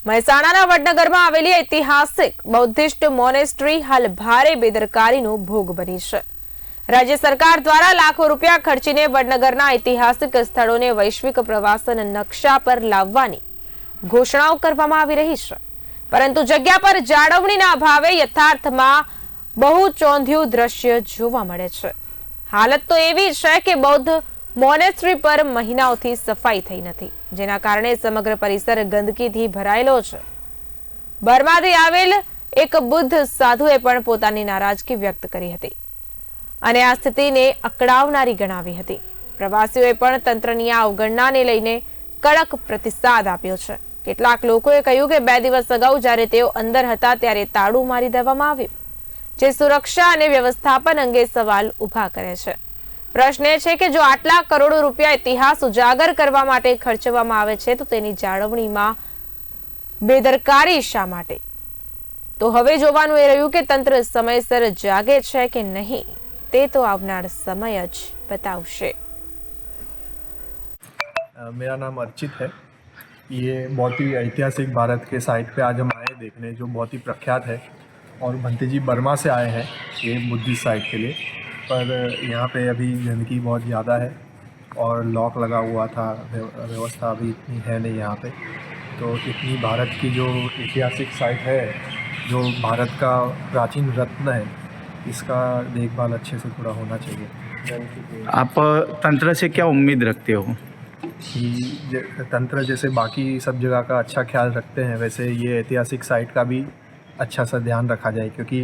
મહેસાણાના વડનગરમાં આવેલી ઐતિહાસિક બૌદ્ધિસ્ટ મોનેસ્ટ્રી હાલ ભારે બેદરકારીનો ભોગ બની છે। રાજ્ય સરકાર દ્વારા લાખો રૂપિયા ખર્ચીને વડનગરના ઐતિહાસિક સ્થળોને વૈશ્વિક પ્રવાસન નકશા પર લાવવાની ઘોષણાઓ કરવામાં આવી રહી છે, પરંતુ જગ્યા પર જાળવણીના અભાવે યથાર્થમાં બહુ ચોંધિયું દ્રશ્ય જોવા મળે છે। હાલત તો એવી છે કે બૌદ્ધ મોનેસ્ટ્રી પર મહિનાઓથી સફાઈ થઈ નથી, જેના કારણે સમગ્ર પરિસર ગંદકીથી ભરાયેલો છે। બર્માથી આવેલ એક બુદ્ધ સાધુએ પણ પોતાની નારાજગી વ્યક્ત કરી હતી અને આ સ્થિતિને અકળાવનારી ગણાવી હતી। પ્રવાસીઓએ પણ તંત્રની આ અવગણનાને લઈને કડક પ્રતિસાદ આપ્યો છે। કેટલાક લોકોએ કહ્યું કે 2 દિવસ અગાઉ જ્યારે તેઓ અંદર હતા ત્યારે તાળું મારી દેવામાં આવ્યું, જે સુરક્ષા અને વ્યવસ્થાપન અંગે સવાલ ઉભા કરે છે। પ્રશ્ન એ છે કે જો આટલા કરોડો રૂપિયા ઇતિહાસ ઉજાગર કરવા માટે ખર્ચવામાં આવે છે તો તેની જાળવણીમાં બેદરકારી શા માટે? તો હવે જોવાનું એ રહ્યું કે તંત્ર સમયસર જાગે છે કે નહીં, તે તો આવનાર સમય જ बतावशे। मेरा नाम अर्चित है। ये बहुत ही ऐतिहासिक भारत के साइट पे आज हम आए देखने, जो बहुत ही प्रख्यात है। और भंते जी बर्मा से आए हैं ये बुद्धिस्ट साइट के लिए, पर यहाँ पे अभी गंदगी बहुत ज़्यादा है और लॉक लगा हुआ था, व्यवस्था अभी इतनी है नहीं यहाँ पे। तो इतनी भारत की जो ऐतिहासिक साइट है, जो भारत का प्राचीन रत्न है, इसका देखभाल अच्छे से पूरा होना चाहिए। आप तंत्र से क्या उम्मीद रखते हो? कि तंत्र जैसे बाकी सब जगह का अच्छा ख्याल रखते हैं, वैसे ये ऐतिहासिक साइट का भी अच्छा सा ध्यान रखा जाए, क्योंकि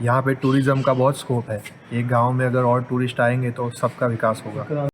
यहाँ पे टूरिज़्म का बहुत स्कोप है। एक गांव में अगर और टूरिस्ट आएंगे तो सबका विकास होगा।